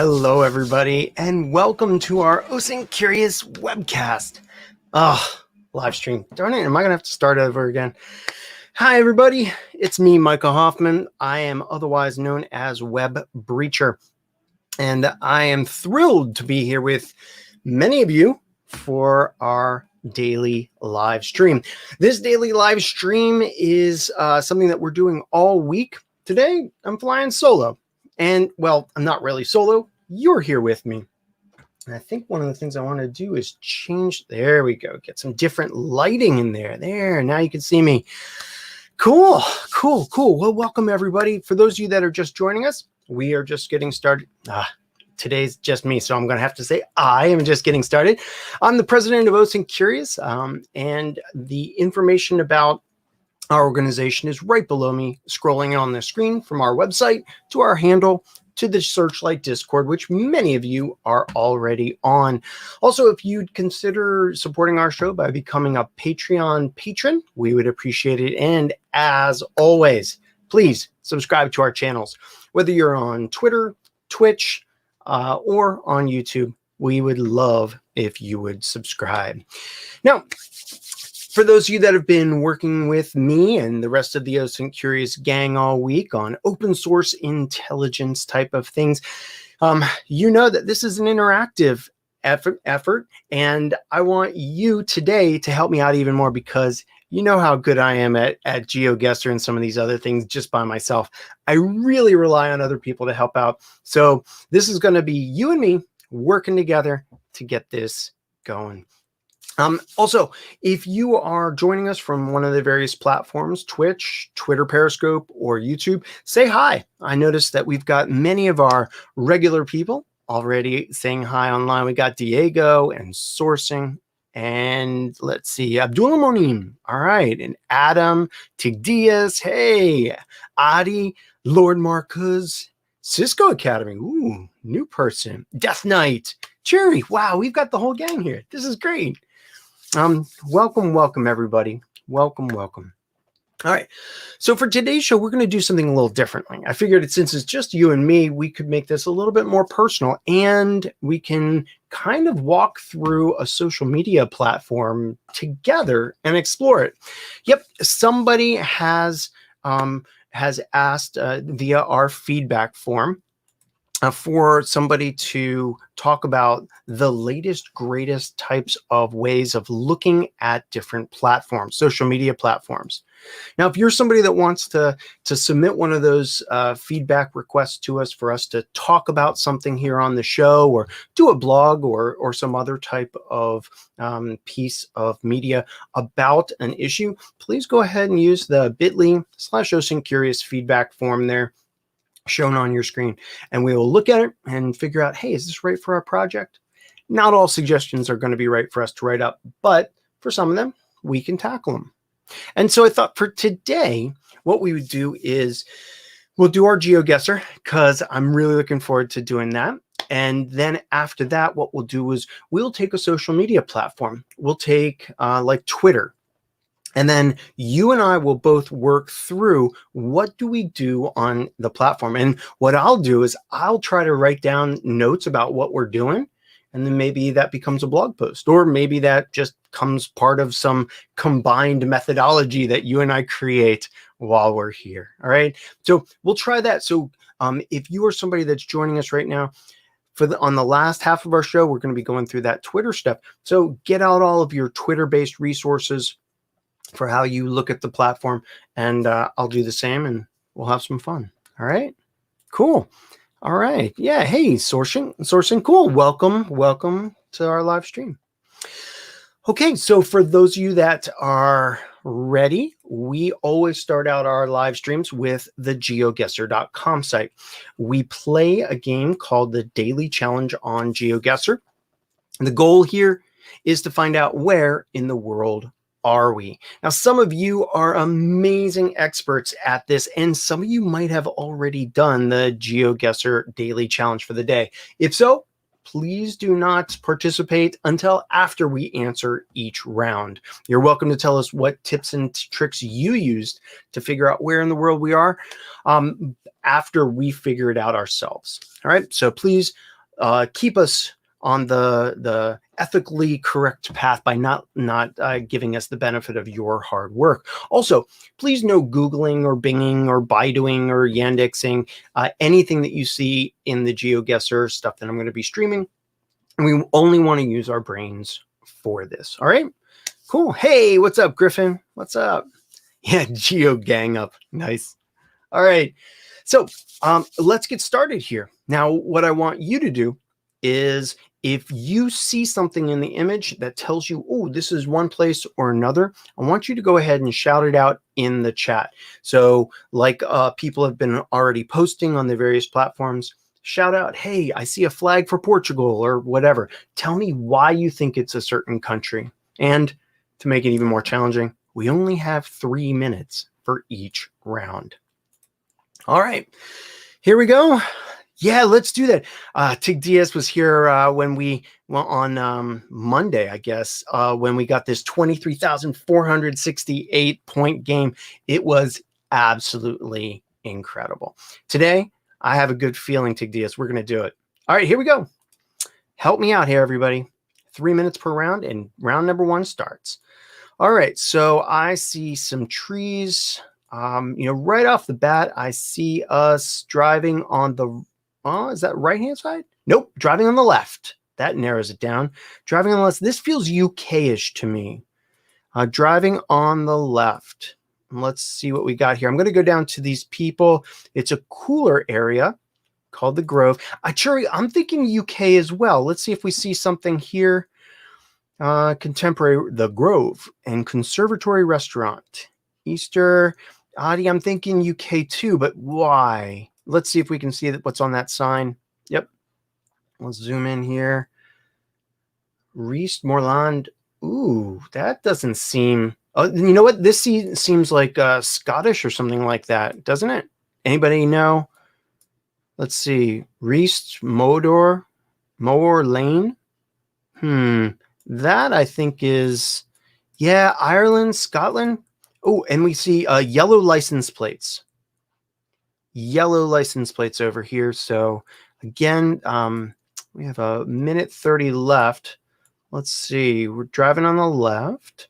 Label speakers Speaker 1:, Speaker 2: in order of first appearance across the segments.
Speaker 1: Hello, everybody, and welcome to our OSINT Curious webcast. Live stream. Darn it, am I going to have to start over again? Hi, everybody. It's me, Michael Hoffman. I am otherwise known as Web Breacher, and I am thrilled to be here with many of you for our daily live stream. This daily live stream is something that we're doing all week. Today, I'm flying solo. And, well, I'm not really solo. You're here with me. And I think one of the things I want to do is change. There we go. Get some different lighting in there. There. Now you can see me. Cool. Well, welcome, everybody. For those of you that are just joining us, we are just getting started. Today's just me, so I'm going to have to say I am just getting started. I'm the president of OSINT Curious, and the information about our organization is right below me, scrolling on the screen from our website to our handle to the Searchlight Discord, which many of you are already on. Also, if you'd consider supporting our show by becoming a Patreon patron, we would appreciate it. And as always, please subscribe to our channels, whether you're on Twitter, Twitch, or on YouTube. We would love if you would subscribe. Now, for those of you that have been working with me and the rest of the OSINT Curious gang all week on open source intelligence type of things, you know that this is an interactive effort, and I want you today to help me out even more, because you know how good I am at Geoguessr and some of these other things just by myself. I really rely on other people to help out. So this is going to be you and me working together to get this going. Also, if you are joining us from one of the various platforms, Twitch, Twitter, Periscope, or YouTube, say hi. I noticed that we've got many of our regular people already saying hi online. We got Diego and Sourcing, and let's see, Abdullah Monim. All right. And Adam, Tigdias. Hey, Adi, Lord Marcuz, Cisco Academy. Ooh, new person. Death Knight. Cherry. Wow, we've got the whole gang here. This is great. Welcome, everybody. Welcome. All right. So for today's show, we're going to do something a little differently. I figured since it's just you and me, we could make this a little bit more personal, and we can kind of walk through a social media platform together and explore it. Yep. Somebody has asked via our feedback form for somebody to talk about the latest, greatest types of ways of looking at different platforms, social media platforms. Now, if you're somebody that wants to submit one of those feedback requests to us for us to talk about something here on the show, or do a blog or some other type of piece of media about an issue, please go ahead and use the bit.ly/OSINT Curious feedback form there, shown on your screen, and we will look at it and figure out, hey, is this right for our project? Not all suggestions are going to be right for us to write up, but for some of them, we can tackle them. And so I thought for today, what we would do is we'll do our Geoguessr, because I'm really looking forward to doing that. And then after that, what we'll do is we'll take a social media platform. We'll take like Twitter. And then you and I will both work through what do we do on the platform. And what I'll do is I'll try to write down notes about what we're doing. And then maybe that becomes a blog post, or maybe that just comes part of some combined methodology that you and I create while we're here. All right. So we'll try that. So if you are somebody that's joining us right now, on the last half of our show, we're going to be going through that Twitter stuff. So get out all of your Twitter-based resources for how you look at the platform, and I'll do the same, and we'll have some fun. All right, cool. All right, yeah. Hey, sourcing, cool. Welcome to our live stream. Okay, so for those of you that are ready, we always start out our live streams with the geoguessr.com site. We play a game called the Daily Challenge on Geoguessr. The goal here is to find out where in the world are we. Now, some of you are amazing experts at this, and some of you might have already done the Geoguessr daily challenge for the day. If so, please do not participate until after we answer each round. You're welcome to tell us what tips and tricks you used to figure out where in the world we are after we figure it out ourselves. All right, so please keep us on the ethically correct path by not giving us the benefit of your hard work. Also, please no Googling or Binging or Baiduing or Yandexing anything that you see in the Geoguessr stuff that I'm going to be streaming. And we only want to use our brains for this. All right, cool. Hey, what's up, Griffin? What's up? Yeah, Geo gang up. Nice. All right, so let's get started here. Now, what I want you to do is, if you see something in the image that tells you, oh, this is one place or another, I want you to go ahead and shout it out in the chat. So like people have been already posting on the various platforms, shout out, hey, I see a flag for Portugal or whatever. Tell me why you think it's a certain country. And to make it even more challenging, we only have 3 minutes for each round. All right, here we go. Yeah, let's do that. Tig Diaz was here when we went on Monday, I guess, when we got this 23,468 point game. It was absolutely incredible. Today, I have a good feeling, Tig Diaz. We're going to do it. All right, here we go. Help me out here, everybody. 3 minutes per round, and round number 1 starts. All right, so I see some trees. Right off the bat, I see us driving on the is that right-hand side? Nope, driving on the left. That narrows it down. Driving on the left. This feels UK-ish to me. Driving on the left. Let's see what we got here. I'm going to go down to these people. It's a cooler area called the Grove. I'm thinking UK as well. Let's see if we see something here. Contemporary, the Grove and Conservatory Restaurant. Easter. Adi, I'm thinking UK too, but why? Let's see if we can see what's on that sign. Yep. Let's zoom in here. Reest Morland. Ooh, that doesn't seem... Oh, you know what? This seems like Scottish or something like that, doesn't it? Anybody know? Let's see. Reest Moor Lane. That I think is... Yeah, Ireland, Scotland. Oh, and we see yellow license plates. Yellow license plates over here. So again, we have a minute 30 left. Let's see. We're driving on the left.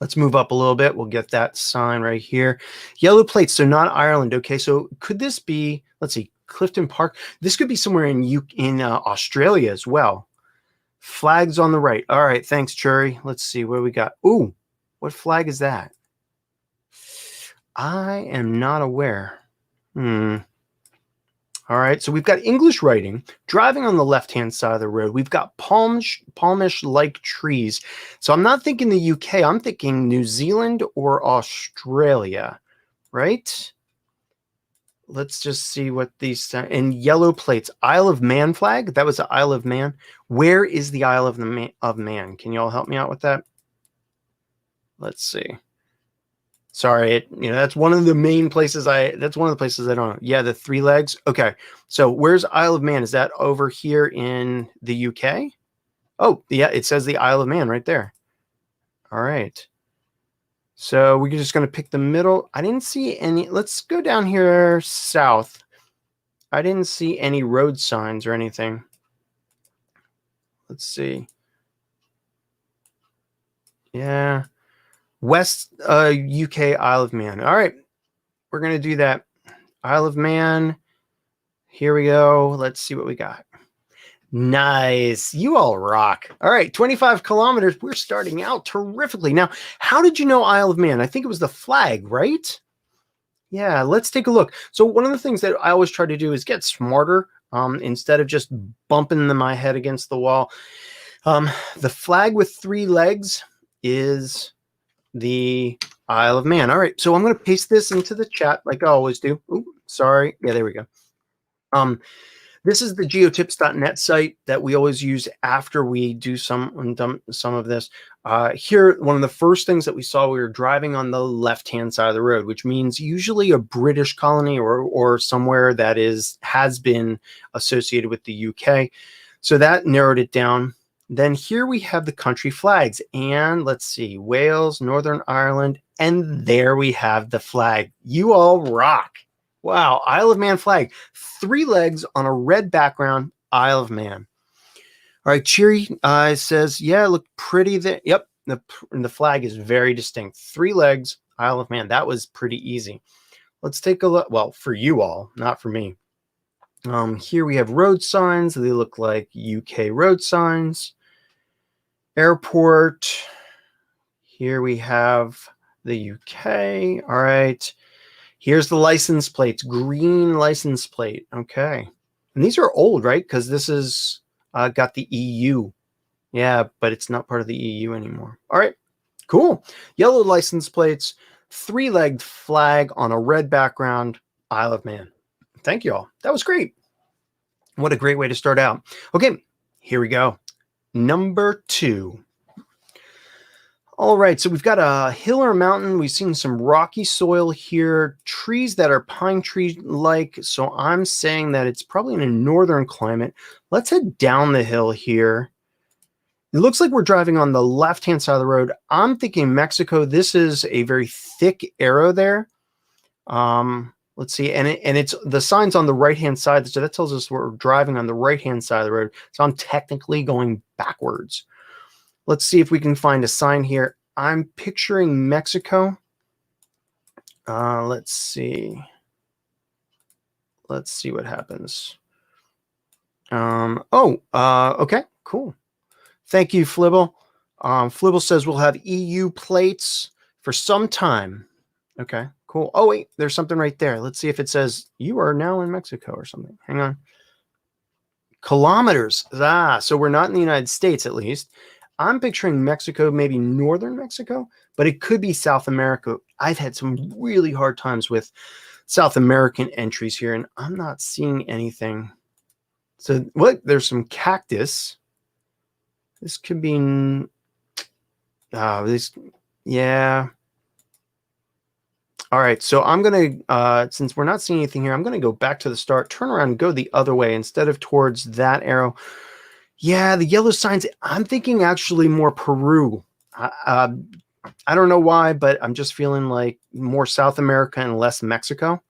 Speaker 1: Let's move up a little bit. We'll get that sign right here. Yellow plates, so not Ireland. Okay, so could this be, let's see, Clifton Park? This could be somewhere in Australia as well. Flags on the right. All right, thanks, Churi. Let's see what we got. Ooh, what flag is that? I am not aware. All right, so we've got English writing, driving on the left-hand side of the road. We've got palmish-like trees. So I'm not thinking the UK. I'm thinking New Zealand or Australia, right? Let's just see what these... And yellow plates. Isle of Man flag? That was the Isle of Man. Where is the Isle of Man? Can you all help me out with that? Let's see. Sorry, that's one of the main places that's one of the places I don't know. Yeah, the 3 legs. Okay, so where's Isle of Man? Is that over here in the UK? Oh, yeah, it says the Isle of Man right there. All right. So we're just going to pick the middle. I didn't see any. Let's go down here south. I didn't see any road signs or anything. Let's see. Yeah. West UK Isle of Man. All right, we're going to do that. Isle of Man. Here we go. Let's see what we got. Nice. You all rock. All right, 25 kilometers. We're starting out terrifically. Now, how did you know Isle of Man? I think it was the flag, right? Yeah, let's take a look. So one of the things that I always try to do is get smarter instead of just bumping my head against the wall. The flag with 3 legs is the Isle of Man. All right, so I'm going to paste this into the chat like I always do. Ooh, sorry. Yeah, there we go. This is the geotips.net site that we always use after we do some of this. Here, one of the first things that we saw, we were driving on the left-hand side of the road, which means usually a British colony or somewhere that has been associated with the UK. So that narrowed it down. Then here we have the country flags, and let's see, Wales, Northern Ireland, and there we have the flag. You all rock. Wow, Isle of Man flag. 3 legs on a red background, Isle of Man. All right, Cheery says, yeah, look pretty there. Yep, the flag is very distinct. 3 legs, Isle of Man. That was pretty easy. Let's take a look. Well, for you all, not for me. Here we have road signs. They look like UK road signs. Airport. Here we have the UK. All right. Here's the license plates. Green license plate. Okay. And these are old, right? Because this is got the EU. Yeah, but it's not part of the EU anymore. All right. Cool. Yellow license plates. 3-legged flag on a red background. Isle of Man. Thank you all. That was great. What a great way to start out. Okay. Here we go. Number 2. All right, so we've got a hill or a mountain. We've seen some rocky soil here, trees that are pine tree-like. So I'm saying that it's probably in a northern climate. Let's head down the hill here. It looks like we're driving on the left-hand side of the road. I'm thinking Mexico. This is a very thick arrow there. Let's see, and it's the sign's on the right-hand side, so that tells us we're driving on the right-hand side of the road. So I'm technically going backwards. Let's see if we can find a sign here. I'm picturing Mexico. Let's see. Let's see what happens. Okay, cool. Thank you, Flibble. Flibble says we'll have EU plates for some time. Okay, cool. Oh, wait, there's something right there. Let's see if it says you are now in Mexico or something. Hang on. Kilometers. So we're not in the United States, at least. I'm picturing Mexico, maybe northern Mexico, but it could be South America. I've had some really hard times with South American entries here, and I'm not seeing anything. So look, there's some cactus. This could be, yeah. All right, so I'm going to, since we're not seeing anything here, I'm going to go back to the start, turn around and go the other way instead of towards that arrow. Yeah, the yellow signs, I'm thinking actually more Peru. I don't know why, but I'm just feeling like more South America and less Mexico.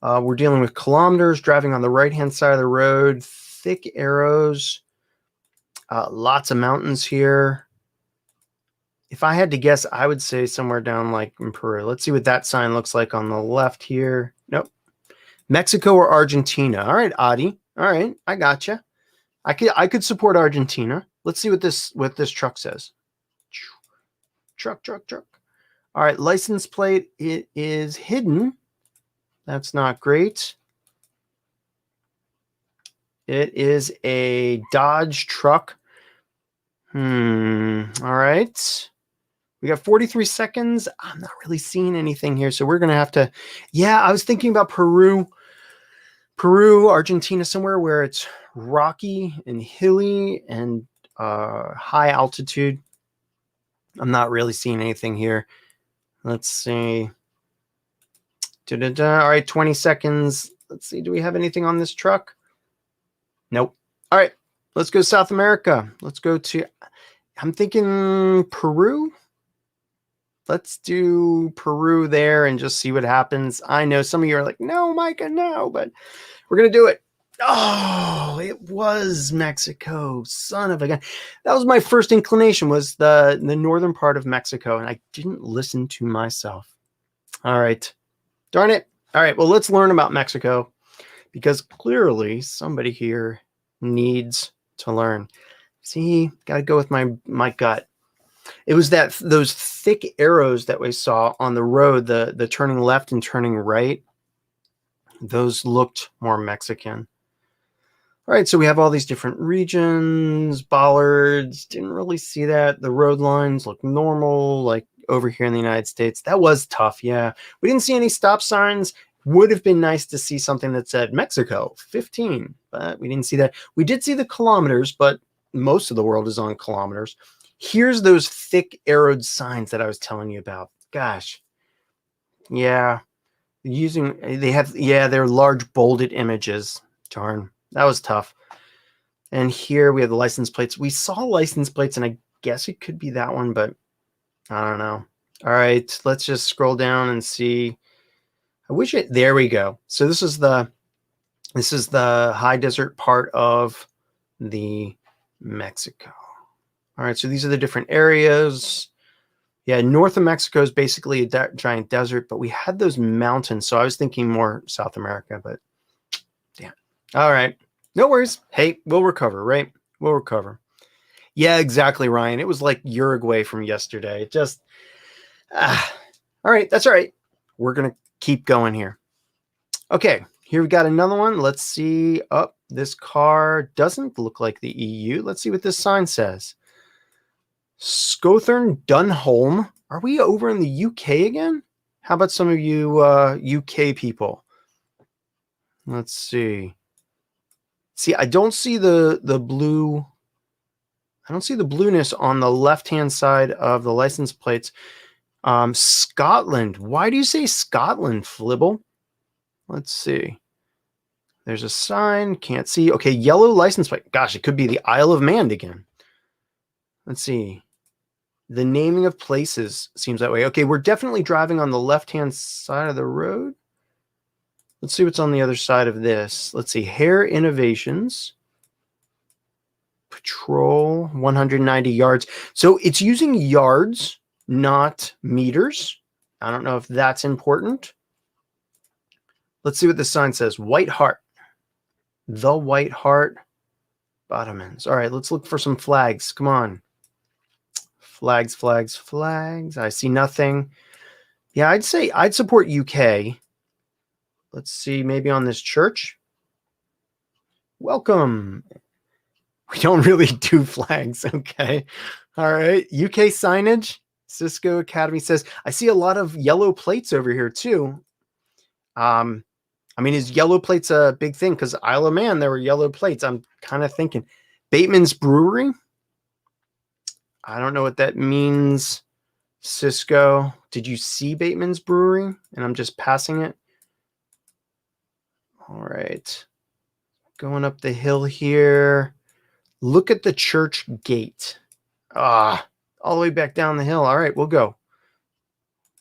Speaker 1: We're dealing with kilometers, driving on the right-hand side of the road, thick arrows, lots of mountains here. If I had to guess, I would say somewhere down like in Peru. Let's see what that sign looks like on the left here. Nope. Mexico or Argentina. All right, Adi. All right, I gotcha. I could support Argentina. Let's see what this truck says. Truck. All right, license plate. It is hidden. That's not great. It is a Dodge truck. All right. We got 43 seconds. I'm not really seeing anything here, so we're going to have to... Yeah, I was thinking about Peru, Argentina, somewhere where it's rocky and hilly and high altitude. I'm not really seeing anything here. Let's see. All right, 20 seconds. Let's see. Do we have anything on this truck? Nope. All right, let's go South America. Let's go to... I'm thinking Peru. Let's do Peru there and just see what happens. I know some of you are like, no, Micah, no, but we're going to do it. Oh, it was Mexico. Son of a gun. That was my first inclination, was the northern part of Mexico, and I didn't listen to myself. All right. Darn it. All right, well, let's learn about Mexico, because clearly somebody here needs to learn. See, got to go with my gut. It was those thick arrows that we saw on the road, the turning left and turning right. Those looked more Mexican. All right, so we have all these different regions, bollards. Didn't really see that. The road lines look normal, like over here in the United States. That was tough, yeah. We didn't see any stop signs, Would have been nice to see something that said Mexico 15, but we didn't see that. We did see the kilometers, but most of the world is on kilometers. Here's those thick arrowed signs that I was telling you about. Gosh. Yeah. They're large bolded images. Darn. That was tough. And here we have the license plates. We saw license plates, and I guess it could be that one, but I don't know. All right, let's just scroll down and see. There we go. So this is the high desert part of the Mexico. All right, so these are the different areas. Yeah, north of Mexico is basically a giant desert, but we had those mountains, so I was thinking more South America, but yeah. All right, no worries. Hey, we'll recover, right? We'll recover. Yeah, exactly, Ryan. It was like Uruguay from yesterday. It just, all right, that's all right. We're going to keep going here. Okay, here we got another one. Let's see. Oh, this car doesn't look like the EU. Let's see what this sign says. Scothern Dunholm. Are we over in the UK again? How about some of you UK people? Let's see. See, I don't see the blue. I don't see the blueness on the left-hand side of the license plates. Scotland. Why do you say Scotland, Flibble? Let's see. There's a sign. Can't see. Okay, yellow license plate. Gosh, it could be the Isle of Man again. Let's see. The naming of places seems that way. Okay, we're definitely driving on the left-hand side of the road. Let's see what's on the other side of this. Let's see. Hare Innovations. Patrol, 190 yards. So it's using yards, not meters. I don't know if that's important. Let's see what the sign says. White Hart. The White Hart. Bottomans. All right, let's look for some flags. Come on. Flags, flags, flags. I see nothing. Yeah, I'd say I'd support UK. Let's see, maybe on this church. Welcome. We don't really do flags. Okay. All right. UK signage. Cisco Academy says, I see a lot of yellow plates over here too. I mean, is yellow plates a big thing? Because Isle of Man, there were yellow plates. I'm kind of thinking. Bateman's Brewery. I don't know what that means. Cisco. Did you see Bateman's Brewery? And I'm just passing it. All right. Going up the hill here. Look at the church gate. All the way back down the hill. All right, we'll go.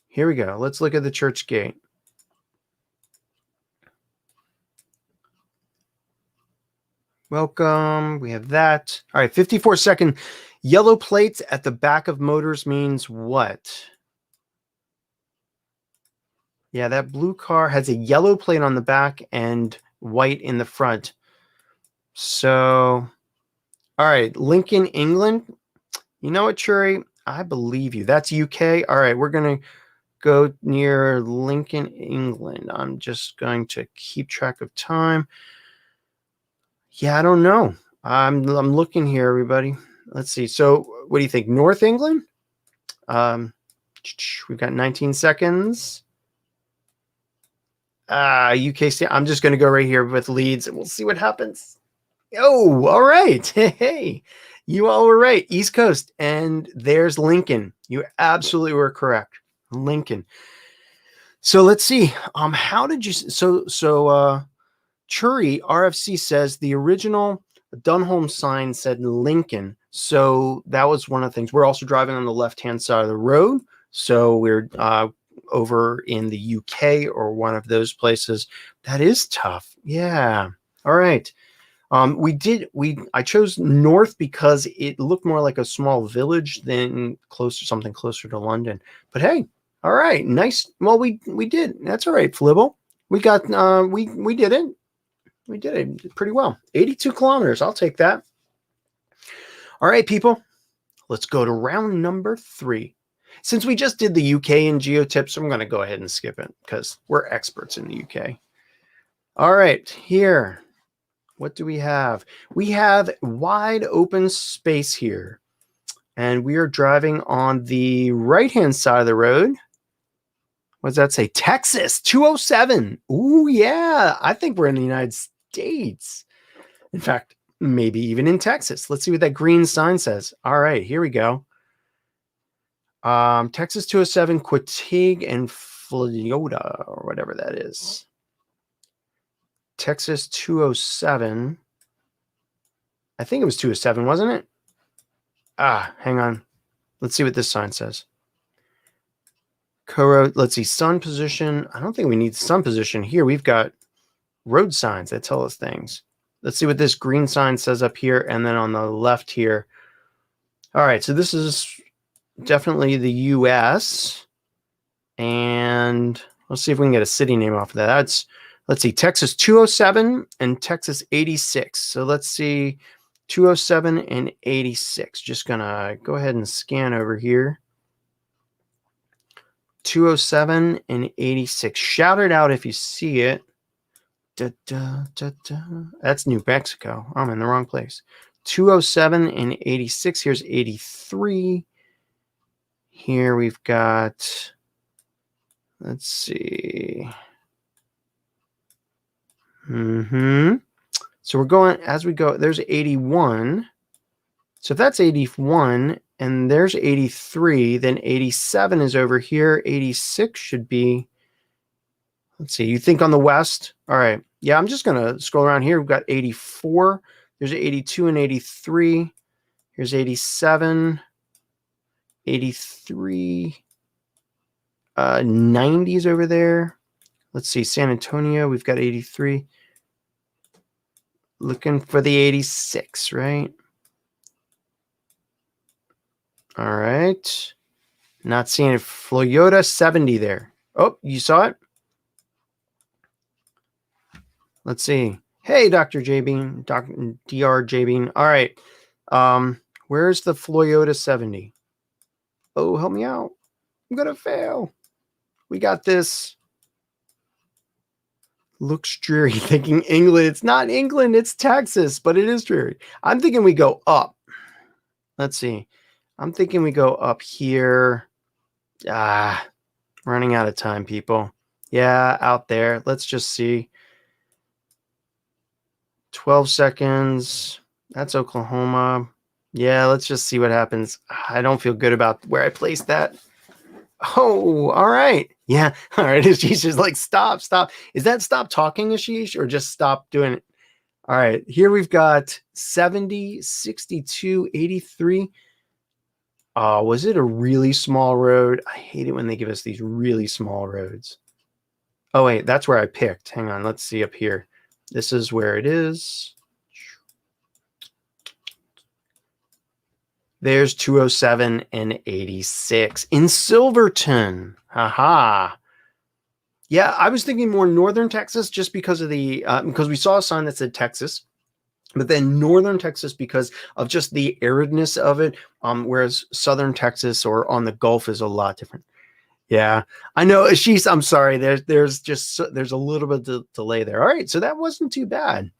Speaker 1: Here we go. Let's look at the church gate. Welcome. We have that. All right, 54-second. Yellow plates at the back of motors means what? Yeah, that blue car has a yellow plate on the back and white in the front. So, all right, Lincoln, England. You know what, Churi? I believe you. That's UK. All right, we're going to go near Lincoln, England. I'm just going to keep track of time. Yeah, I don't know. I'm looking here, everybody. Let's see. So, what do you think? North England? We've got 19 seconds. UK state. I'm just going to go right here with Leeds, and we'll see what happens. Oh, all right. Hey, you all were right. East Coast, and there's Lincoln. You absolutely were correct. Lincoln. So let's see. How did you? So Churi RFC says the original Dunholm sign said Lincoln. So that was one of the things. We're also driving on the left-hand side of the road. So we're over in the UK or one of those places. That is tough. Yeah. All right. I chose north because it looked more like a small village than something closer to London. But hey, all right, nice. Well, we did. That's all right, Flibble. We got we did it. We did it pretty well. 82 kilometers. I'll take that. All right, people. Let's go to round number 3. Since we just did the UK and geotips, I'm going to go ahead and skip it because we're experts in the UK. All right, here. What do we have? We have wide open space here. And we are driving on the right-hand side of the road. What does that say? Texas, 207. Ooh, yeah. I think we're in the United States. In fact, maybe even in Texas. Let's see what that green sign says. All right, here we go. Texas 207, Quatig and Florida, or whatever that is. Texas 207. I think it was 207, wasn't it? Hang on. Let's see what this sign says. Co-road, let's see, sun position. I don't think we need sun position here. We've got road signs that tell us things. Let's see what this green sign says up here, and then on the left here. All right, so this is definitely the U.S., and let's see if we can get a city name off of that. That's, let's see, Texas 207 and Texas 86. So let's see, 207 and 86. Just gonna go ahead and scan over here. 207 and 86. Shout it out if you see it. Da, da, da, da. That's New Mexico. I'm in the wrong place. 207 and 86. Here's 83. Here we've got, let's see. So we're going, as we go, there's 81. So if that's 81 and there's 83, then 87 is over here. 86 should be, let's see, you think on the west? All right. Yeah, I'm just going to scroll around here. We've got 84. There's 82 and 83. Here's 87. 83. 90s over there. Let's see, San Antonio, we've got 83. Looking for the 86, right? All right. Not seeing it. Florida, 70 there. Oh, you saw it? Let's see. Hey, Dr. J Bean, Dr. J Bean. All right. Where's the Florida 70? Oh, help me out. I'm going to fail. We got this. Looks dreary. Thinking England. It's not England. It's Texas, but it is dreary. I'm thinking we go up. Let's see. I'm thinking we go up here. Running out of time, people. Yeah, out there. Let's just see. 12 seconds. That's Oklahoma. Yeah, let's just see what happens. I don't feel good about where I placed that. Oh, all right. Yeah, all right. Ashish is like, stop. Is that stop talking, Ashish, or just stop doing it? All right. Here we've got 70, 62, 83. Was it a really small road? I hate it when they give us these really small roads. Oh, wait, that's where I picked. Hang on. Let's see up here. This is where it is. There's 207 and 86 in Silverton. Haha. Yeah, I was thinking more northern Texas just because of the because we saw a sign that said Texas, but then northern Texas because of just the aridness of it. Whereas southern Texas or on the Gulf is a lot different. Yeah, I know. I'm sorry. There's a little bit of delay there. All right, so that wasn't too bad.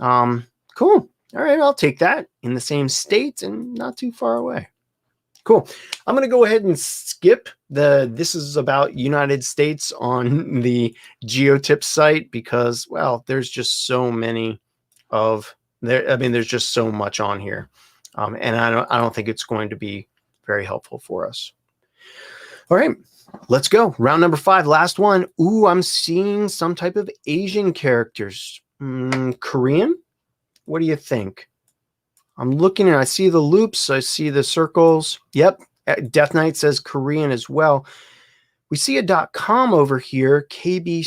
Speaker 1: Cool. All right, I'll take that in the same state and not too far away. Cool. I'm going to go ahead and skip this is about United States on the GeoTips site because, well, there's just so many of there. I mean, there's just so much on here. And I don't think it's going to be very helpful for us. All right, let's go. Round number 5, last one. Ooh, I'm seeing some type of Asian characters. Korean? What do you think? I'm looking and I see the loops. I see the circles. Yep. Death Knight says Korean as well. We see a .com over here, kbstar.com.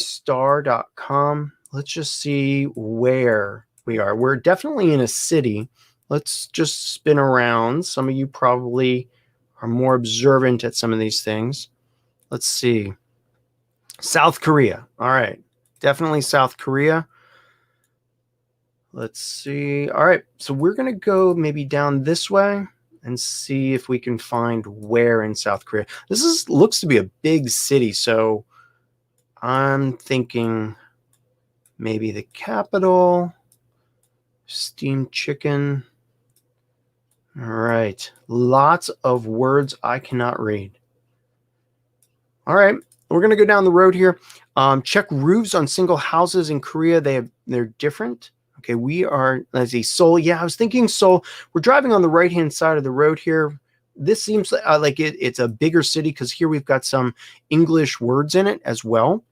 Speaker 1: Let's just see where we are. We're definitely in a city. Let's just spin around. Some of you probably are more observant at some of these things. Let's see. South Korea. All right. Definitely South Korea. Let's see. All right. So we're going to go maybe down this way and see if we can find where in South Korea. This looks to be a big city. So I'm thinking maybe the capital, steamed chicken. All right. Lots of words I cannot read. All right. we're going to go down the road here. Check roofs on single houses in Korea. They're different. Okay, we are, let's see, Seoul. Yeah, I was thinking Seoul. We're driving on the right-hand side of the road here. This seems like it's a bigger city because here we've got some English words in it as well.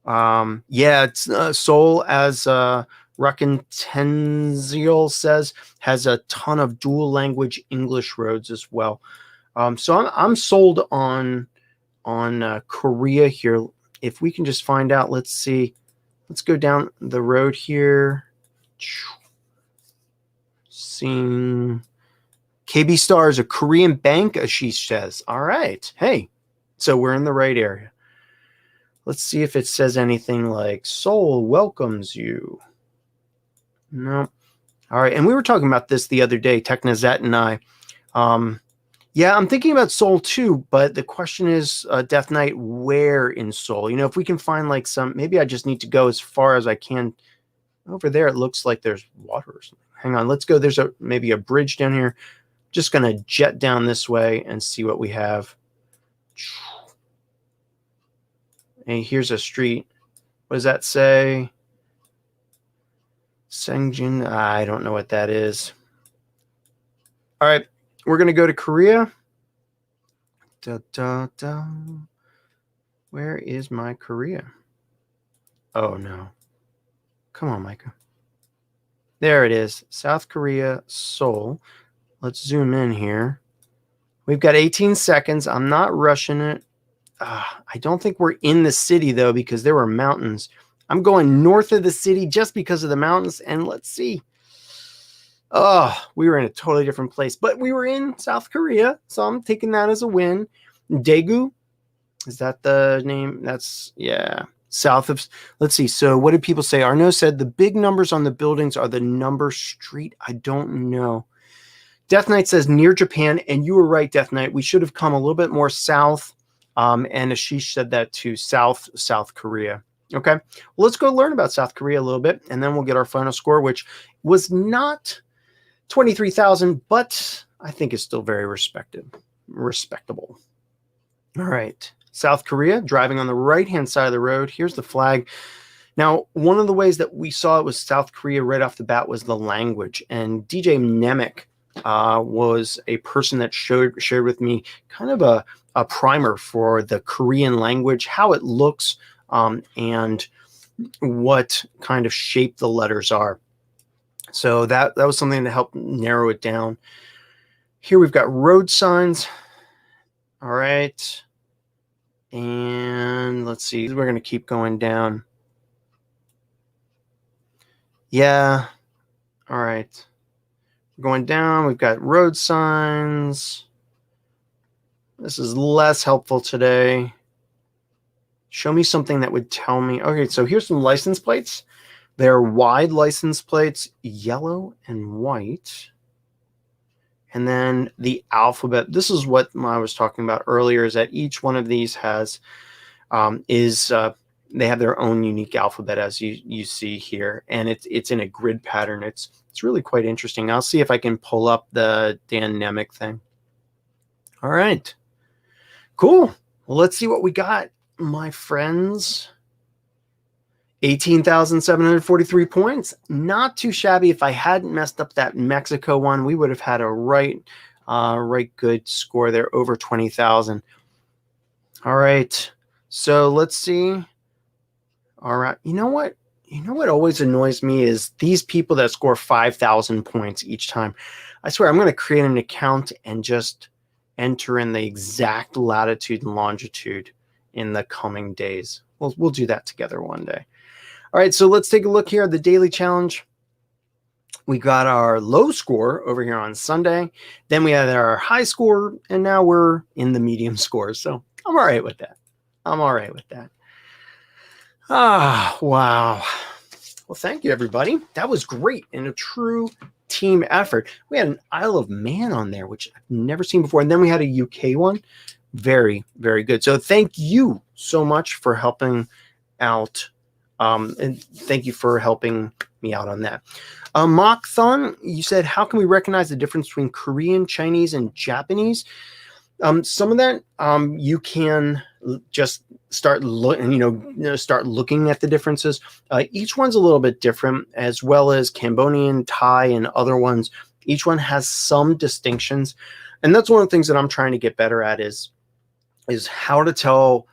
Speaker 1: Yeah, it's Seoul, as Ruckin Tenziel says, has a ton of dual language English roads as well. So I'm sold on Korea here. If we can just find out, let's see. Let's go down the road here. Seeing KB Star is a Korean bank, Ashish says. All right. Hey, so we're in the right area. Let's see if it says anything like Seoul welcomes you. No. All right. And we were talking about this the other day, Technazet and I. Yeah, I'm thinking about Seoul too, but the question is, Death Knight, where in Seoul? You know, if we can find like some, maybe I just need to go as far as I can. Over there, it looks like there's water or something. Hang on, let's go. There's maybe a bridge down here. Just going to jet down this way and see what we have. Hey, here's a street. What does that say? Sengjin. I don't know what that is. All right. We're going to go to Korea. Where is my Korea? Oh, no. Come on, Micah. There it is. South Korea, Seoul. Let's zoom in here. We've got 18 seconds. I'm not rushing it. I don't think we're in the city, though, because there were mountains. I'm going north of the city just because of the mountains. And let's see. Oh, we were in a totally different place, but we were in South Korea, so I'm taking that as a win. Daegu, is that the name? That's, yeah, south of, let's see. So what did people say? Arnaud said the big numbers on the buildings are the number street. I don't know. Death Knight says near Japan, and you were right, Death Knight. We should have come a little bit more south, and Ashish said that too, South Korea. Okay, well, let's go learn about South Korea a little bit, and then we'll get our final score, which was not 23,000, but I think it's still very respectable. All right. South Korea, driving on the right-hand side of the road. Here's the flag. Now, one of the ways that we saw it was South Korea right off the bat was the language. And DJ Nemec was a person that shared with me kind of a primer for the Korean language, how it looks, and what kind of shape the letters are. So that was something to help narrow it down. Here we've got road signs. All right. And let's see. We're going to keep going down. Yeah. All right. Going down. We've got road signs. This is less helpful today. Show me something that would tell me. Okay, so here's some license plates. They're wide license plates, yellow and white. And then the alphabet. This is what I was talking about earlier, is that each one of these has, they have their own unique alphabet, as you see here. And it's in a grid pattern. It's really quite interesting. I'll see if I can pull up the Dan Nemec thing. All right. Cool. Well, let's see what we got, my friends. 18,743 points. Not too shabby. If I hadn't messed up that Mexico one, we would have had a right good score there, over 20,000. All right. So let's see. All right. You know what? You know what always annoys me is these people that score 5,000 points each time. I swear I'm going to create an account and just enter in the exact latitude and longitude in the coming days. We'll do that together one day. All right, so let's take a look here at the daily challenge. We got our low score over here on Sunday. Then we had our high score, and now we're in the medium score. So I'm all right with that. I'm all right with that. Ah, wow. Well, thank you, everybody. That was great and a true team effort. We had an Isle of Man on there, which I've never seen before. And then we had a UK one. Very, very good. So thank you so much for helping out. And thank you for helping me out on that. Mockthon, you said, how can we recognize the difference between Korean, Chinese, and Japanese? Some of that you can just start start looking at the differences. Each one's a little bit different, as well as Cambodian, Thai, and other ones. Each one has some distinctions, and that's one of the things that I'm trying to get better at is how to tell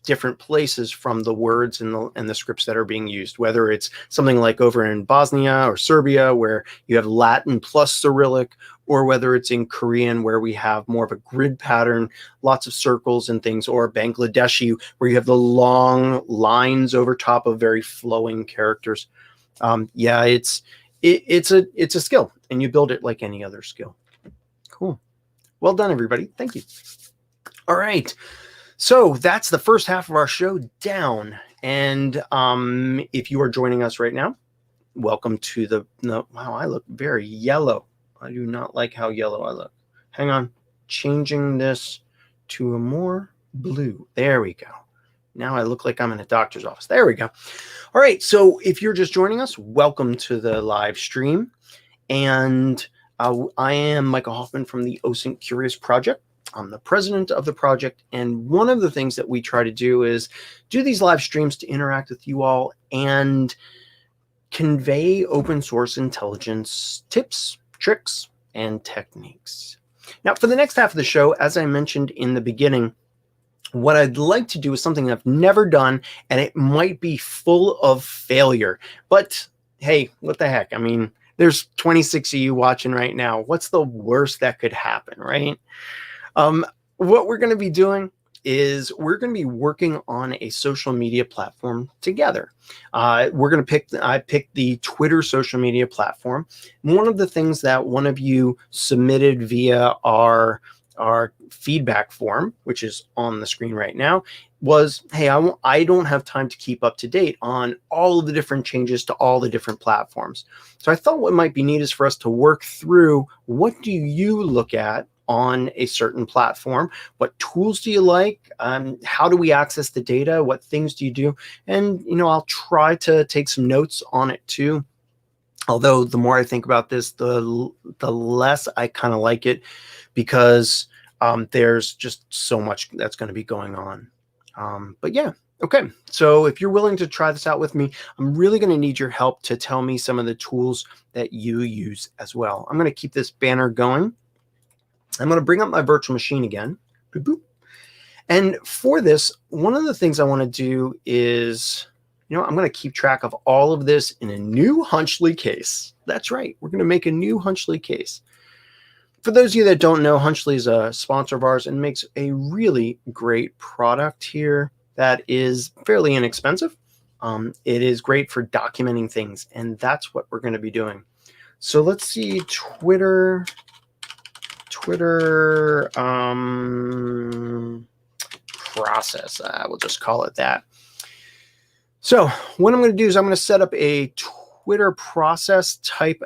Speaker 1: different places from the words and the scripts that are being used, whether it's something like over in Bosnia or Serbia where you have Latin plus Cyrillic, or whether it's in Korean where we have more of a grid pattern, lots of circles and things, or Bangladeshi where you have the long lines over top of very flowing characters. Yeah, it's a skill, and you build it like any other skill. Cool. Well done, everybody. Thank you. All right. So that's the first half of our show down. And if you are joining us right now, welcome to wow, I look very yellow. I do not like how yellow I look. Hang on. Changing this to a more blue. There we go. Now I look like I'm in a doctor's office. There we go. All right. So if you're just joining us, welcome to the live stream. And I am Michael Hoffman from the OSINT Curious Project. I'm the president of the project, and one of the things that we try to do is do these live streams to interact with you all and convey open source intelligence tips, tricks, and techniques. Now, for the next half of the show, as I mentioned in the beginning, what I'd like to do is something I've never done, and it might be full of failure. But hey, what the heck? I mean, there's 26 of you watching right now. What's the worst that could happen, right? What we're going to be doing is we're going to be working on a social media platform together. I picked the Twitter social media platform. One of the things that one of you submitted via our feedback form, which is on the screen right now, was, hey, I don't have time to keep up to date on all of the different changes to all the different platforms. So I thought what might be neat is for us to work through, what do you look at on a certain platform? What tools do you like? How do we access the data? What things do you do? And, I'll try to take some notes on it too. Although the more I think about this, the less I kind of like it, because there's just so much that's going to be going on. But yeah. Okay, so if you're willing to try this out with me, I'm really going to need your help to tell me some of the tools that you use as well. I'm going to keep this banner going. I'm going to bring up my virtual machine again. Boop, boop. And for this, one of the things I want to do is, I'm going to keep track of all of this in a new Hunchley case. That's right. We're going to make a new Hunchley case. For those of you that don't know, Hunchley is a sponsor of ours and makes a really great product here that is fairly inexpensive. It is great for documenting things, and that's what we're going to be doing. So let's see, Twitter process. We'll just call it that. So what I'm going to do is I'm going to set up a Twitter process type.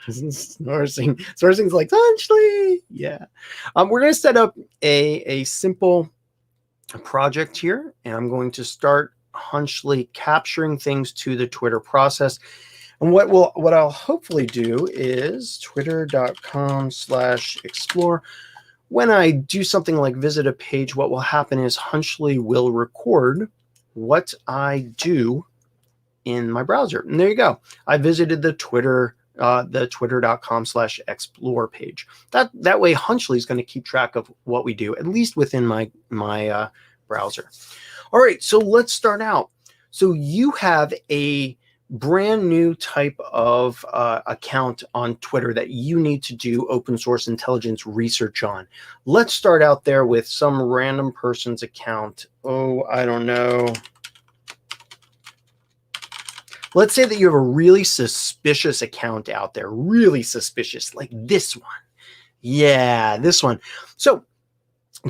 Speaker 1: Sourcing's like, Hunchley. Yeah. We're going to set up a simple project here, and I'm going to start Hunchley capturing things to the Twitter process. And what I'll hopefully do is twitter.com/explore. When I do something like visit a page, what will happen is Hunchley will record what I do in my browser. And there you go. I visited the twitter.com/explore page. That way Hunchley is going to keep track of what we do, at least within my browser. All right, so let's start out. So you have a brand new type of account on Twitter that you need to do open source intelligence research on. Let's start out there with some random person's account. Oh, I don't know. Let's say that you have a really suspicious account out there, really suspicious, like this one. Yeah, this one. So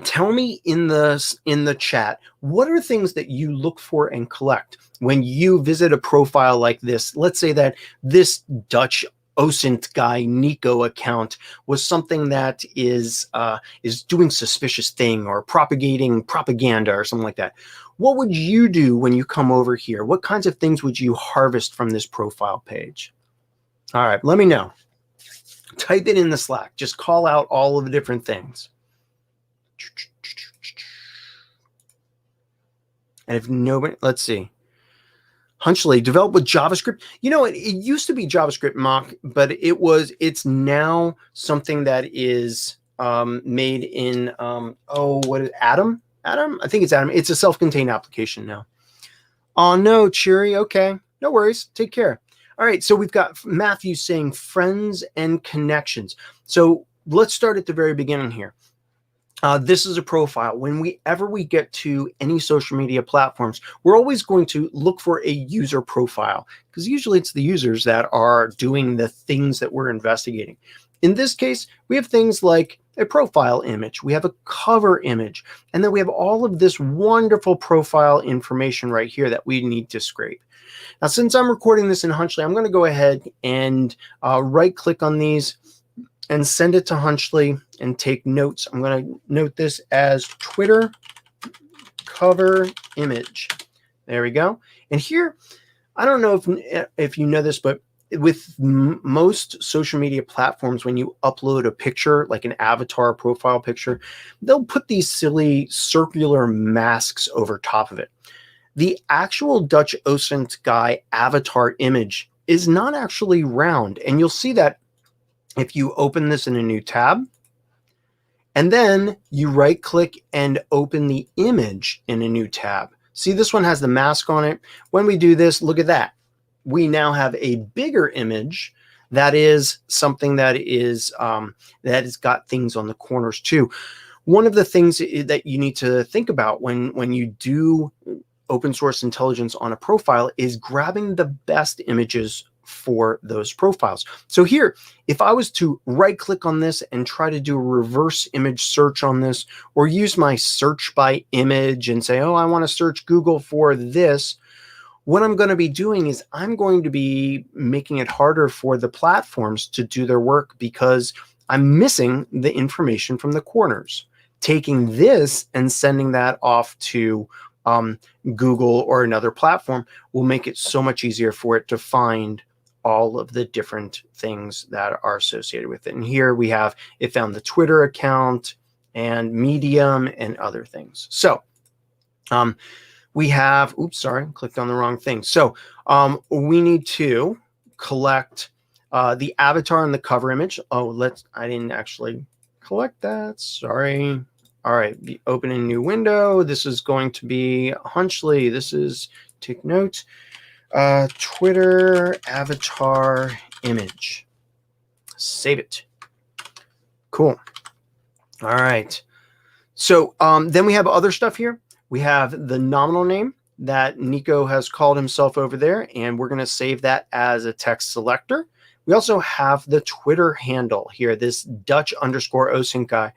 Speaker 1: tell me in the chat, what are things that you look for and collect when you visit a profile like this? Let's say that this Dutch OSINT guy Nico account was something that is doing suspicious thing or propagating propaganda or something like that. What would you do when you come over here? What kinds of things would you harvest from this profile page? All right, let me know. Type it in the Slack. Just call out all of the different things. And if nobody, let's see. Hunchly developed with JavaScript. You know, it used to be JavaScript mock, but it's now something that is made in, what is Atom? Atom? I think it's Atom. It's a self-contained application now. Oh, no, Cheery. Okay. No worries. Take care. All right. So we've got Matthew saying friends and connections. So let's start at the very beginning here. This is a profile. Whenever we get to any social media platforms, we're always going to look for a user profile because usually it's the users that are doing the things that we're investigating. In this case, we have things like a profile image, we have a cover image, and then we have all of this wonderful profile information right here that we need to scrape. Now, since I'm recording this in Hunchly, I'm going to go ahead and right-click on these and send it to Hunchly and take notes. I'm going to note this as Twitter cover image. There we go. And here, I don't know if you know this, but with most social media platforms, when you upload a picture, like an avatar profile picture, they'll put these silly circular masks over top of it. The actual Dutch OSINT guy avatar image is not actually round. And you'll see that if you open this in a new tab, and then you right click and open the image in a new tab. See, this one has the mask on it. When we do this, look at that. We now have a bigger image that is something that has got things on the corners too. One of the things that you need to think about when you do open source intelligence on a profile is grabbing the best images for those profiles. So here, if I was to right click on this and try to do a reverse image search on this, or use my search by image and say, oh, I want to search Google for this, what I'm going to be doing is I'm going to be making it harder for the platforms to do their work because I'm missing the information from the corners. Taking this and sending that off to Google or another platform will make it so much easier for it to find all of the different things that are associated with it. And here we have, it found the Twitter account and Medium and other things. So we have, oops, sorry, clicked on the wrong thing. So we need to collect the avatar and the cover image. Oh, I didn't actually collect that, sorry. All right, open a new window. This is going to be Hunchly. This is, take note, Twitter avatar image. Save it. Cool. All right. So then we have other stuff here. We have the nominal name that Nico has called himself over there, and we're going to save that as a text selector. We also have the Twitter handle here, this Dutch_OSINT guy.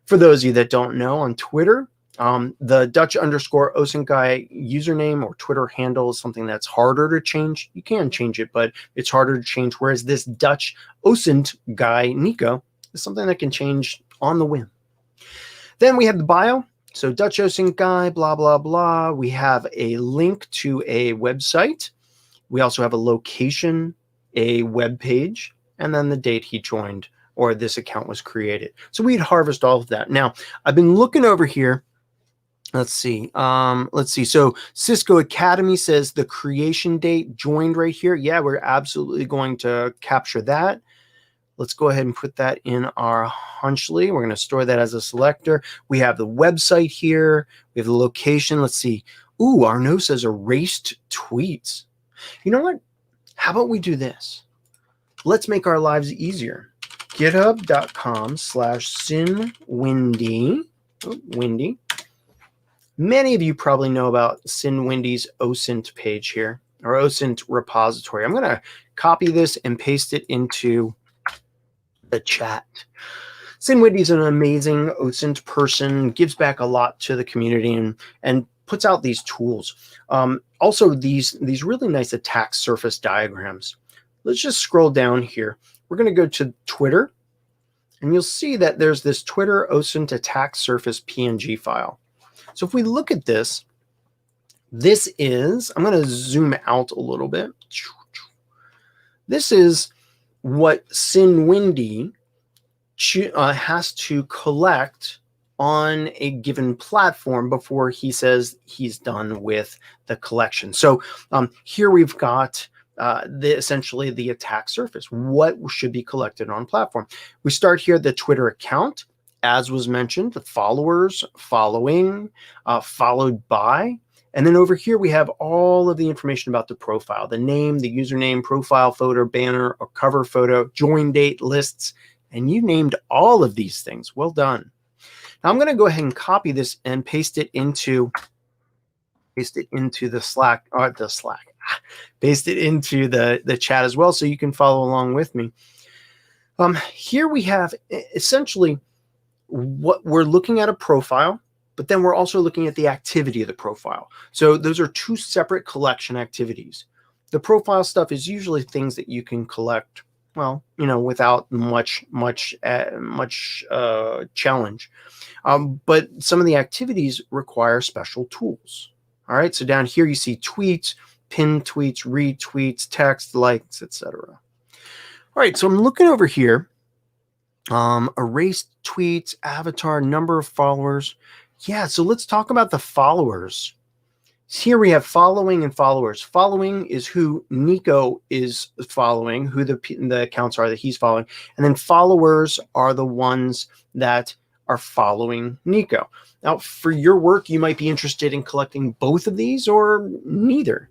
Speaker 1: For those of you that don't know, on Twitter, the Dutch_OSINT guy username or Twitter handle is something that's harder to change. You can change it, but it's harder to change. Whereas this Dutch OSINT guy, Nico, is something that can change on the whim. Then we have the bio. So Dutch OSINT guy, blah, blah, blah. We have a link to a website. We also have a location, a web page, and then the date he joined or this account was created. So we'd harvest all of that. Now, I've been looking over here. Let's see. So Cisco Academy says the creation date joined right here. Yeah, we're absolutely going to capture that. Let's go ahead and put that in our Hunchly. We're going to store that as a selector. We have the website here. We have the location. Let's see. Ooh, Arnaud says erased tweets. You know what? How about we do this? Let's make our lives easier. GitHub.com/Sinwindie. Oh, Windy. Many of you probably know about Sinwindie's OSINT page here, or OSINT repository. I'm going to copy this and paste it into the chat. Sinwindie is an amazing OSINT person, gives back a lot to the community and puts out these tools. Also, these really nice attack surface diagrams. Let's just scroll down here. We're going to go to Twitter, and you'll see that there's this Twitter OSINT attack surface PNG file. So if we look at this, this is, I'm going to zoom out a little bit. This is what Sinwindie has to collect on a given platform before he says he's done with the collection. So here we've got essentially the attack surface. What should be collected on platform? We start here the Twitter account, as was mentioned, the followers, following, followed by. And then over here, we have all of the information about the profile, the name, the username, profile photo, banner, or cover photo, join date, lists, and you named all of these things. Well done. Now I'm going to go ahead and copy this and paste it into the Slack, paste it into the chat as well, so you can follow along with me. Here we have essentially what we're looking at, a profile, but then we're also looking at the activity of the profile. So those are two separate collection activities. The profile stuff is usually things that you can collect, well, without much challenge. But some of the activities require special tools. All right, so down here you see tweets, pinned tweets, retweets, text, likes, etc. All right, so I'm looking over here. Erased tweets, avatar, number of followers. Yeah, so let's talk about the followers. Here we have following and followers. Following is who Nico is following, who the accounts are that he's following. And then followers are the ones that are following Nico. Now, for your work, you might be interested in collecting both of these or neither.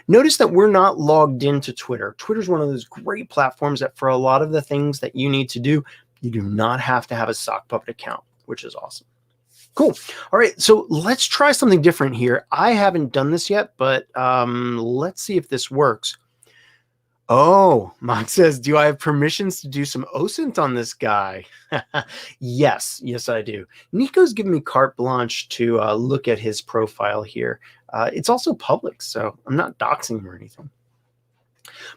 Speaker 1: Notice that we're not logged into Twitter. Twitter is one of those great platforms that for a lot of the things that you need to do, you do not have to have a sock puppet account, which is awesome. Cool. All right, so let's try something different here. I haven't done this yet, but let's see if this works. Oh, Mark says, do I have permissions to do some OSINT on this guy? Yes, I do. Nico's given me carte blanche to look at his profile here. It's also public, so I'm not doxing him or anything.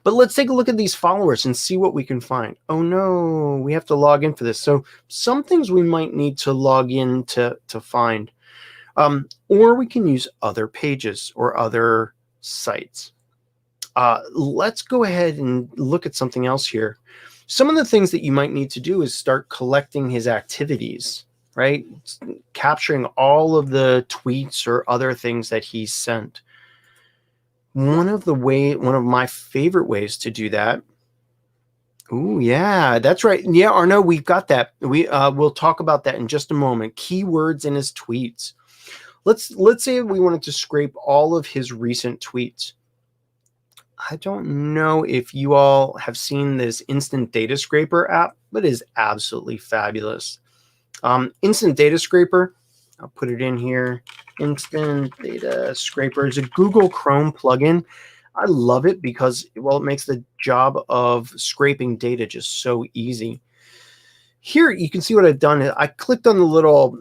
Speaker 1: But let's take a look at these followers and see what we can find. Oh no, we have to log in for this. So some things we might need to log in to find. Or we can use other pages or other sites. Let's go ahead and look at something else here. Some of the things that you might need to do is start collecting his activities, right? Capturing all of the tweets or other things that he's sent. One of my favorite ways to do that. Oh yeah, that's right. Yeah, Arno, we've got that. We'll talk about that in just a moment. Keywords in his tweets. Let's say we wanted to scrape all of his recent tweets. I don't know if you all have seen this Instant Data Scraper app, but it is absolutely fabulous. Instant Data Scraper, I'll put it in here. Instant Data Scraper is a Google Chrome plugin. I love it because, well, it makes the job of scraping data just so easy. Here you can see what I've done. I clicked on the little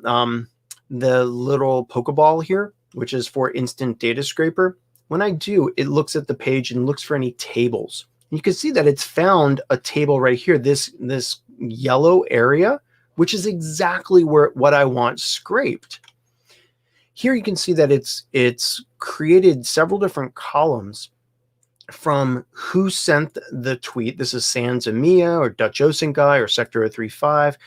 Speaker 1: Pokeball here, which is for Instant Data Scraper. When I do, it looks at the page and looks for any tables. You can see that it's found a table right here, this yellow area, which is exactly what I want scraped. Here you can see that it's created several different columns from who sent the tweet. This is Sans Amia or Dutch OSINT guy or Sector 035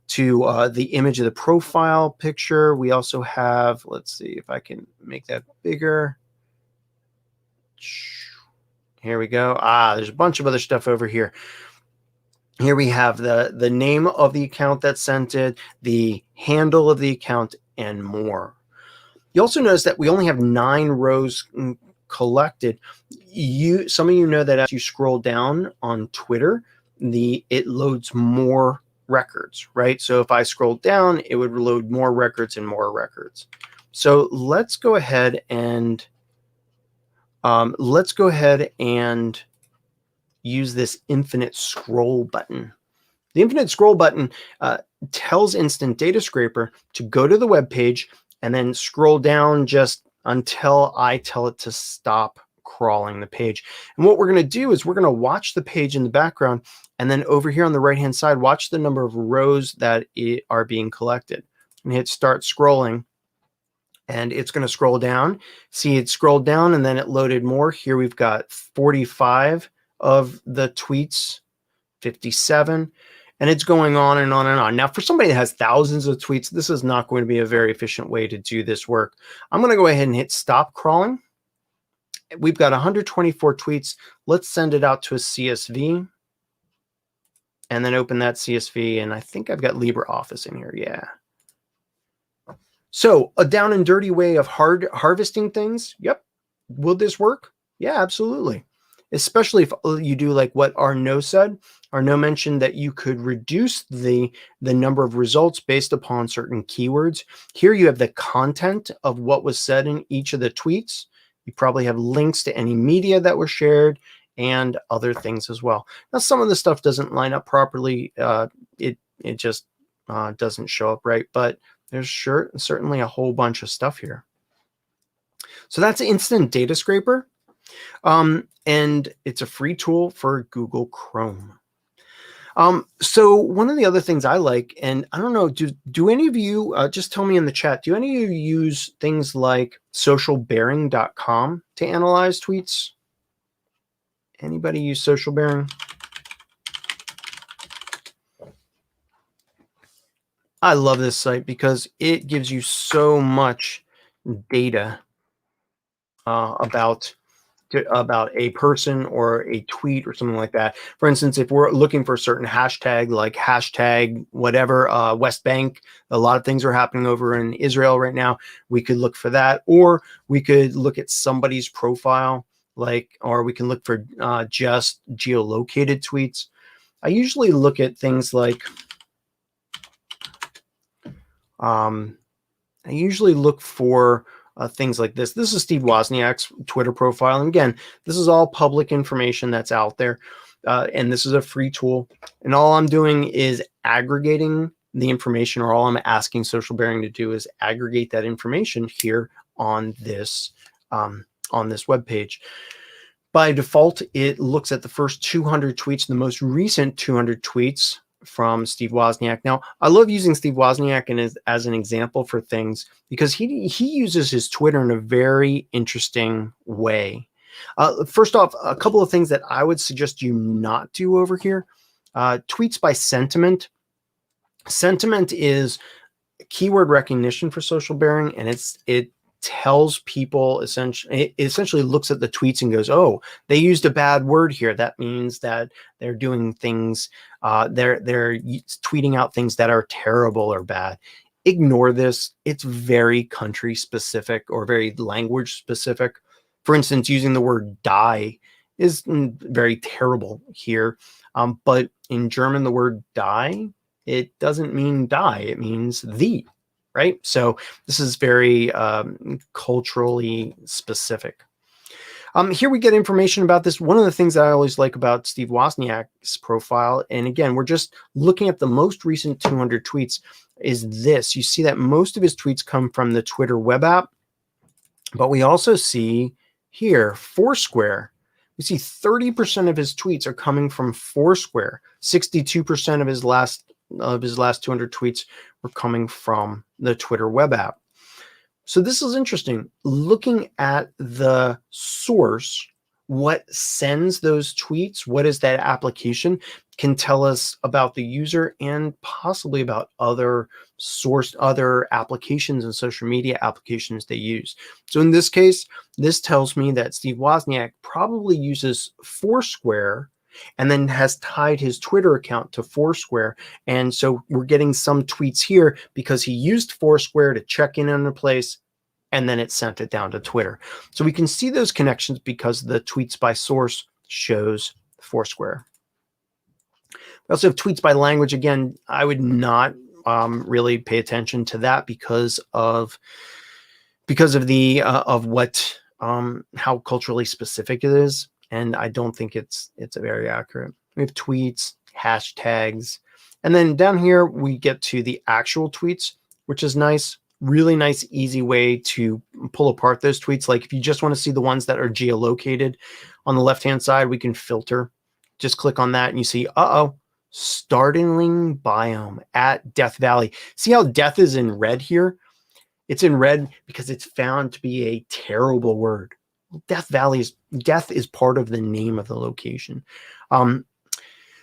Speaker 1: to the image of the profile picture. We also have, let's see if I can make that bigger. Here we go. There's a bunch of other stuff over here. Here we have the name of the account that sent it, the handle of the account, and more. You also notice that we only have 9 rows collected. Some of you know that as you scroll down on Twitter, it loads more records, right? So if I scroll down, it would load more records and more records. So let's go ahead and use this infinite scroll button. The infinite scroll button tells Instant Data Scraper to go to the web page and then scroll down just until I tell it to stop crawling the page. And what we're going to do is we're going to watch the page in the background, and then over here on the right hand side, watch the number of rows that are being collected. And hit start scrolling. And it's going to scroll down. See, it scrolled down and then it loaded more. Here we've got 45 of the tweets, 57. And it's going on and on and on. Now, for somebody that has thousands of tweets, this is not going to be a very efficient way to do this work. I'm going to go ahead and hit stop crawling. We've got 124 tweets. Let's send it out to a CSV and then open that CSV. And I think I've got LibreOffice in here. Yeah. So a down and dirty way of harvesting things. Yep. Will this work? Yeah, absolutely. Especially if you do like what Arnaud said. Arnaud mentioned that you could reduce the number of results based upon certain keywords. Here you have the content of what was said in each of the tweets. You probably have links to any media that were shared and other things as well. Now, some of the stuff doesn't line up properly. It just doesn't show up right, but there's certainly a whole bunch of stuff here. So that's Instant Data Scraper. And it's a free tool for Google Chrome. So one of the other things I like, and I don't know, do any of you, just tell me in the chat, do any of you use things like socialbearing.com to analyze tweets? Anybody use socialbearing? I love this site because it gives you so much data about a person or a tweet or something like that. For instance, if we're looking for a certain hashtag, like hashtag whatever, West Bank, a lot of things are happening over in Israel right now. We could look for that, or we could look at somebody's profile, or we can look for just geolocated tweets. I usually look at things like, I usually look for things like this. This is Steve Wozniak's Twitter profile. And again, this is all public information that's out there. And this is a free tool. And all I'm doing is aggregating the information, or all I'm asking Social Bearing to do is aggregate that information here on this web page. By default, it looks at the first 200 tweets, the most recent 200 tweets from Steve Wozniak. Now, I love using Steve Wozniak as an example for things because he uses his Twitter in a very interesting way. First off, a couple of things that I would suggest you not do over here. Tweets by sentiment. Sentiment is keyword recognition for Social Bearing, and it tells people it essentially looks at the tweets and goes, oh, they used a bad word here. That means that they're doing things, they're tweeting out things that are terrible or bad. Ignore this. It's very country specific or very language specific. For instance, using the word die is very terrible here. But in German, the word die, it doesn't mean die. It means the. Right? So this is very culturally specific. Here we get information about this. One of the things that I always like about Steve Wozniak's profile, and again, we're just looking at the most recent 200 tweets, is this. You see that most of his tweets come from the Twitter web app, but we also see here Foursquare. We see 30% of his tweets are coming from Foursquare. 62% of his last 200 tweets were coming from the Twitter web app. So this is interesting. Looking at the source, what sends those tweets, what is that application, can tell us about the user and possibly about other applications and social media applications they use. So in this case, this tells me that Steve Wozniak probably uses Foursquare and then has tied his Twitter account to Foursquare. And so we're getting some tweets here because he used Foursquare to check in on a place, and then it sent it down to Twitter. So we can see those connections because the tweets by source shows Foursquare. We also have tweets by language. Again, I would not really pay attention to that because of how culturally specific it is. And I don't think it's very accurate. We have tweets, hashtags, and then down here we get to the actual tweets, which is nice. Really nice, easy way to pull apart those tweets. Like if you just want to see the ones that are geolocated, on the left-hand side, we can filter. Just click on that and you see, startling biome at Death Valley. See how death is in red here? It's in red because it's found to be a terrible word. Death is part of the name of the location.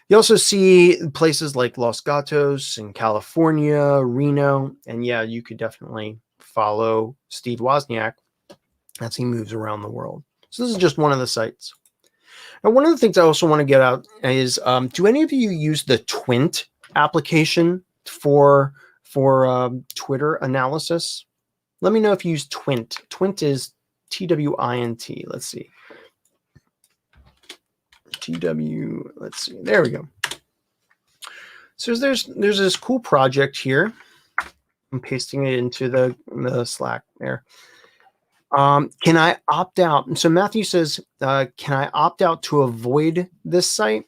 Speaker 1: You also see places like Los Gatos in California, Reno, and yeah, you could definitely follow Steve Wozniak as he moves around the world. So this is just one of the sites. Now, one of the things I also want to get out is, do any of you use the Twint application for Twitter analysis? Let me know if you use Twint. Twint is TWINT. Let's see. Let's see. There we go. So there's this cool project here. I'm pasting it into the Slack there. Can I opt out? So Matthew says, can I opt out to avoid this site?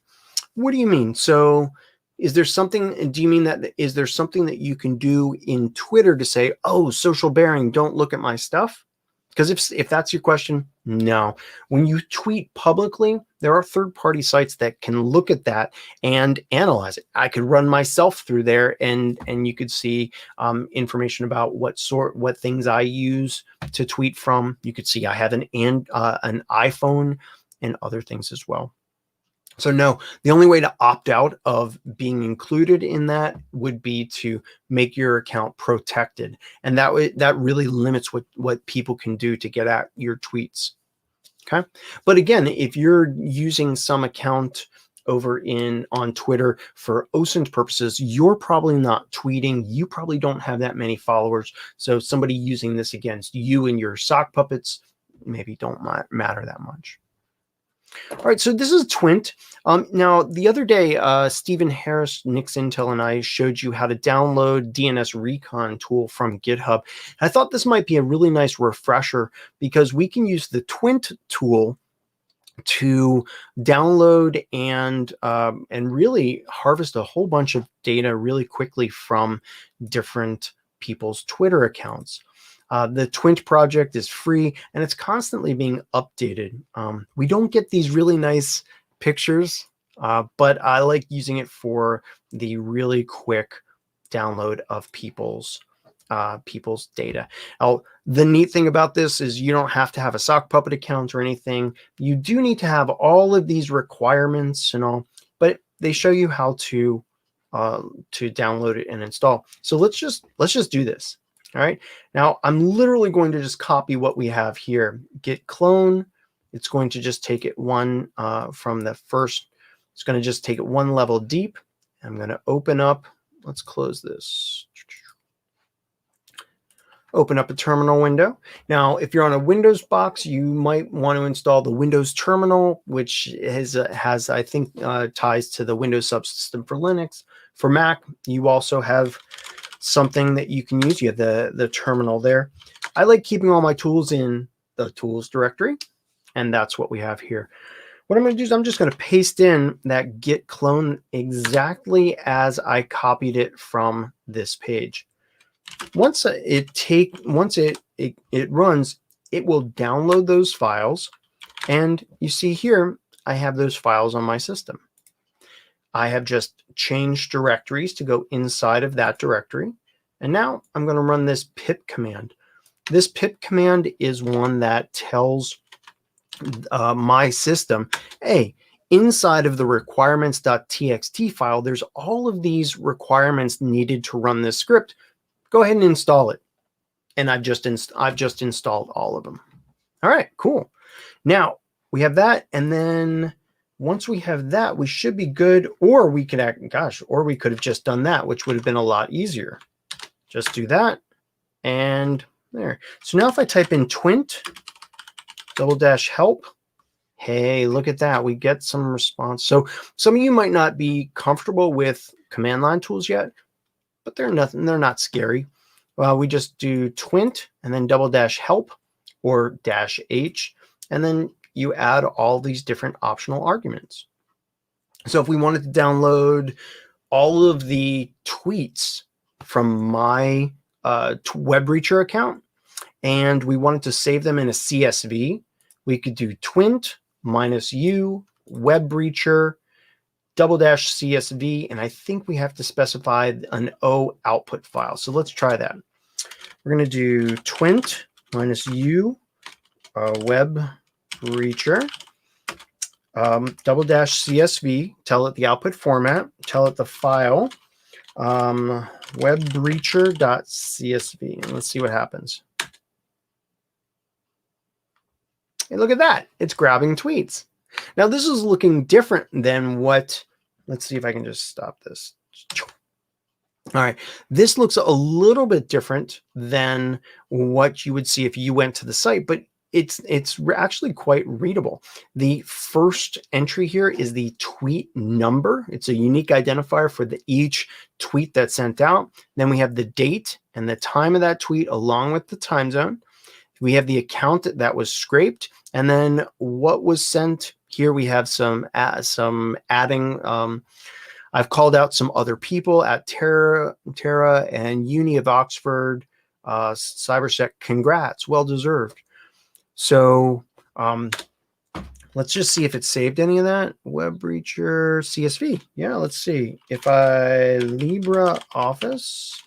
Speaker 1: What do you mean? So is there something, do you mean that, is there something that you can do in Twitter to say, oh, social bearing, don't look at my stuff? Because if that's your question, no. When you tweet publicly, there are third-party sites that can look at that and analyze it. I could run myself through there, and you could see information about what things I use to tweet from. You could see I have an iPhone and other things as well. So no, the only way to opt out of being included in that would be to make your account protected. And that really limits what people can do to get at your tweets. Okay. But again, if you're using some account over on Twitter for OSINT purposes, you're probably not tweeting. You probably don't have that many followers. So somebody using this against you and your sock puppets maybe don't matter that much. All right, so this is Twint. Now, the other day, Stephen Harris, Nix Intel, and I showed you how to download DNS Recon tool from GitHub. I thought this might be a really nice refresher because we can use the Twint tool to download and really harvest a whole bunch of data really quickly from different people's Twitter accounts. The Twint project is free and it's constantly being updated. We don't get these really nice pictures, but I like using it for the really quick download of people's data. Now, the neat thing about this is you don't have to have a sock puppet account or anything. You do need to have all of these requirements and all, but they show you how to download it and install. So let's just do this. All right, now I'm literally going to just copy what we have here. Git clone, it's going to just take it one from the first, it's going to just take it one level deep. I'm going to open up, let's close this. Open up a terminal window. Now, if you're on a Windows box, you might want to install the Windows terminal, which has I think, ties to the Windows subsystem for Linux. For Mac, you also have something that you can use. You have the terminal there. I like keeping all my tools in the tools directory, and that's what we have here. What I'm going to do is I'm just going to paste in that git clone exactly as I copied it from this page. Once it runs, it will download those files, and you see here I have those files on my system. I have just changed directories to go inside of that directory. And now I'm going to run this pip command. This pip command is one that tells my system, hey, inside of the requirements.txt file, there's all of these requirements needed to run this script. Go ahead and install it. And I've just installed all of them. All right, cool. Now we have that, and then once we have that, we should be good, or we could or we could have just done that, which would have been a lot easier. Just do that, and there. So now if I type in twint --help, hey, look at that. We get some response. So some of you might not be comfortable with command line tools yet, but they're not scary. Well, we just do twint and then --help or -h, and then you add all these different optional arguments. So if we wanted to download all of the tweets from my WebReacher account and we wanted to save them in a CSV, we could do twint -u WebReacher --CSV, and I think we have to specify an O output file. So let's try that. We're going to do twint -u WebReacher double dash CSV, tell it the output format, tell it the file, webbreacher.csv, and let's see what happens. And look at that, it's grabbing tweets. Now this is looking different than what, let's see if I can just stop this. All right, this looks a little bit different than what you would see if you went to the site, but it's actually quite readable. The first entry here is the tweet number. It's a unique identifier for each tweet that's sent out. Then we have the date and the time of that tweet along with the time zone. We have the account that was scraped, and then what was sent. Here we have some adding. I've called out some other people at Tara and Uni of Oxford, CyberSec. Congrats, well deserved. So let's just see if it saved any of that. WebBreacher CSV. Yeah, let's see. If I LibreOffice,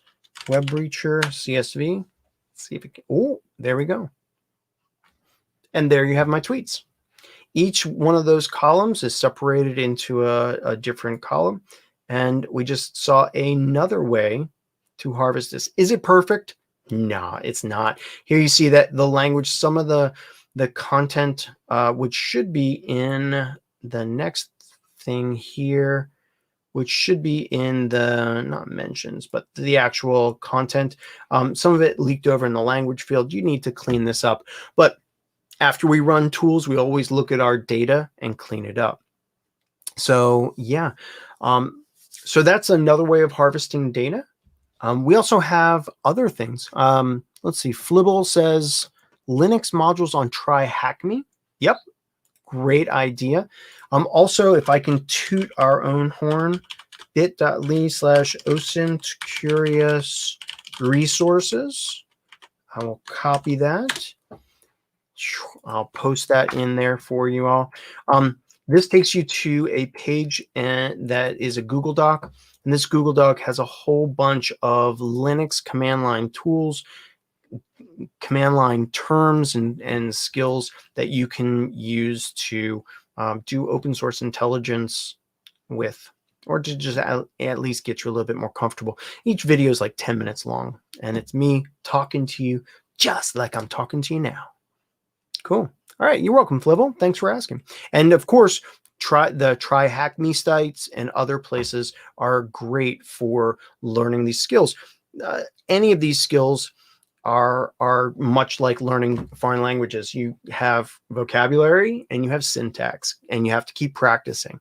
Speaker 1: WebBreacher CSV, let's see if it can. Oh, there we go. And there you have my tweets. Each one of those columns is separated into a different column. And we just saw another way to harvest this. Is it perfect? No, it's not. Here you see that the language, some of the content, which should be in the next thing here, which should be in the, not mentions, but the actual content. Some of it leaked over in the language field. You need to clean this up. But after we run tools, we always look at our data and clean it up. So yeah, so that's another way of harvesting data. We also have other things. Let's see, Flibble says Linux modules on Try Hack Me. Yep, great idea. Also, if I can toot our own horn, bit.ly/OSINT curious resources. I will copy that. I'll post that in there for you all. This takes you to a page that is a Google Doc. And this Google Doc has a whole bunch of Linux command line tools, command line terms and skills that you can use to do open source intelligence with, or to just at least get you a little bit more comfortable. Each video is like 10 minutes long, and it's me talking to you just like I'm talking to you now. Cool. All right, you're welcome, Flibble. Thanks for asking. And of course, Try Hack Me sites and other places are great for learning these skills. Any of these skills are much like learning foreign languages. You have vocabulary and you have syntax, and you have to keep practicing.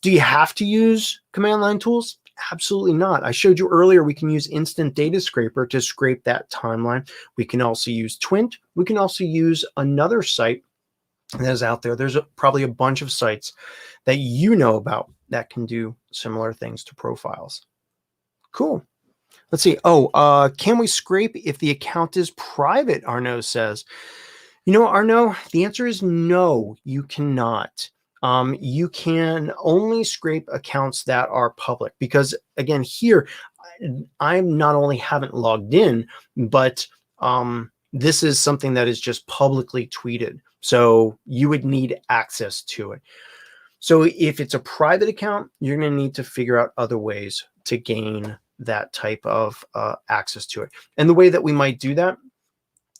Speaker 1: Do you have to use command line tools? Absolutely not. I showed you earlier we can use Instant Data Scraper to scrape that timeline. We can also use Twint. We can also use another site that is out there. There's probably a bunch of sites that you know about that can do similar things to profiles. Cool. Let's see. Oh, can we scrape if the account is private? Arnaud says. You know, Arnaud, the answer is no, you cannot. You can only scrape accounts that are public, because again, here, I not only haven't logged in, but this is something that is just publicly tweeted. So you would need access to it. So if it's a private account, you're going to need to figure out other ways to gain that type of access to it. And the way that we might do that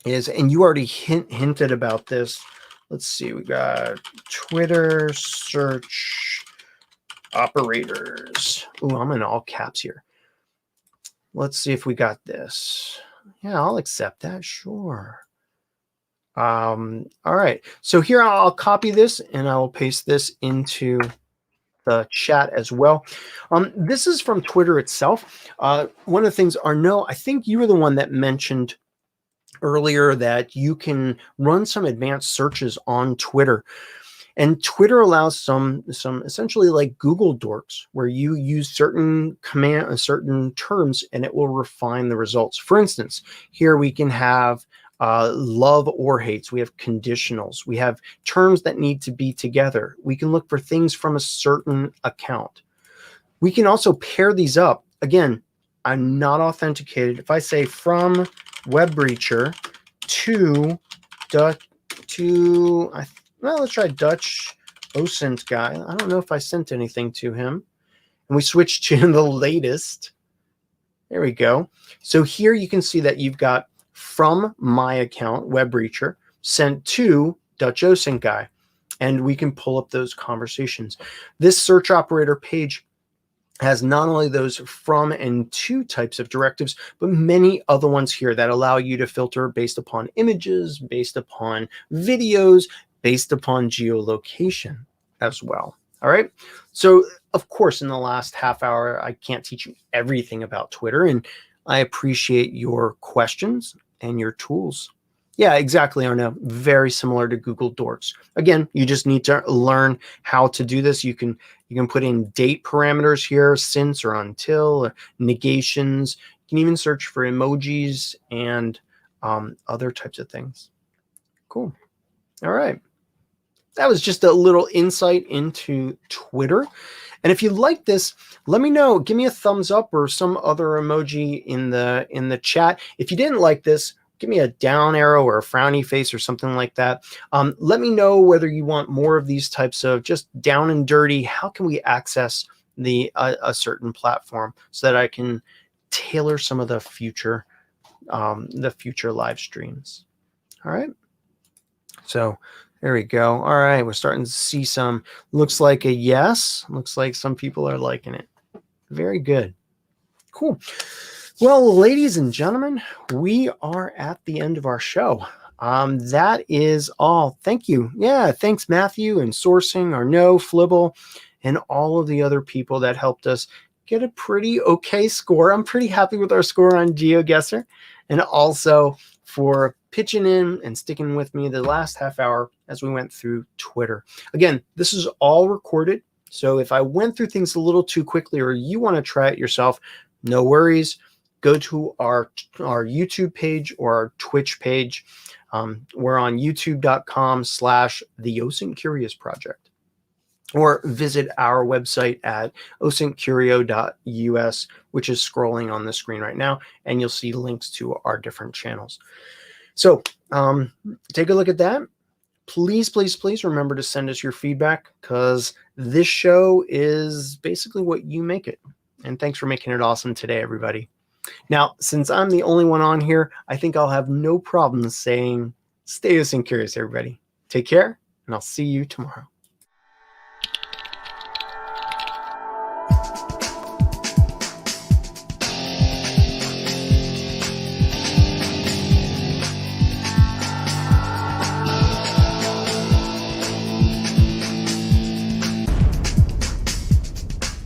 Speaker 1: is, and you already hinted about this. Let's see, we got Twitter search operators. Oh, I'm in all caps here. Let's see if we got this. Yeah, I'll accept that, sure. All right, so here I'll copy this and I will paste this into the chat as well. This is from Twitter itself. One of the things, Arnaud, I think you were the one that mentioned earlier that you can run some advanced searches on Twitter, and Twitter allows some essentially like Google dorks, where you use certain terms and it will refine the results. For instance, here we can have love or hates. We have conditionals. We have terms that need to be together. We can look for things from a certain account. We can also pair these up. Again, I'm not authenticated. If I say from WebBreacher to well, let's try Dutch OSINT guy. I don't know if I sent anything to him. And we switched to the latest. There we go. So here you can see that you've got from my account, WebReacher, sent to Dutch OSINT guy. And we can pull up those conversations. This search operator page has not only those from and to types of directives, but many other ones here that allow you to filter based upon images, based upon videos, based upon geolocation as well. All right. So, of course, in the last half hour, I can't teach you everything about Twitter, and I appreciate your questions and your tools. Yeah, exactly, Arno. Very similar to Google Docs. Again, you just need to learn how to do this. You can put in date parameters here, since or until, or negations. You can even search for emojis and other types of things. Cool. All right. That was just a little insight into Twitter. And if you like this, let me know. Give me a thumbs up or some other emoji in the chat. If you didn't like this, give me a down arrow or a frowny face or something like that. Let me know whether you want more of these types of just down and dirty. How can we access a certain platform so that I can tailor some of the future live streams? All right. So there we go. All right, we're starting to see some. Looks like a yes. Looks like some people are liking it. Very good. Cool. Well, ladies and gentlemen, we are at the end of our show. That is all. Thank you. Yeah, thanks, Matthew and Sourcing, Arnaud, Flibble, and all of the other people that helped us get a pretty okay score. I'm pretty happy with our score on Geoguessr, and also for pitching in and sticking with me the last half hour as we went through Twitter. Again, this is all recorded, so if I went through things a little too quickly or you want to try it yourself, no worries. Go to our YouTube page or our Twitch page. We're on youtube.com/the OSINT Curious Project. Or visit our website at osintcurio.us, which is scrolling on the screen right now, and you'll see links to our different channels. So take a look at that. Please, please, please remember to send us your feedback, because this show is basically what you make it. And thanks for making it awesome today, everybody. Now, since I'm the only one on here, I think I'll have no problem saying stay OSINT curious, everybody. Take care, and I'll see you tomorrow.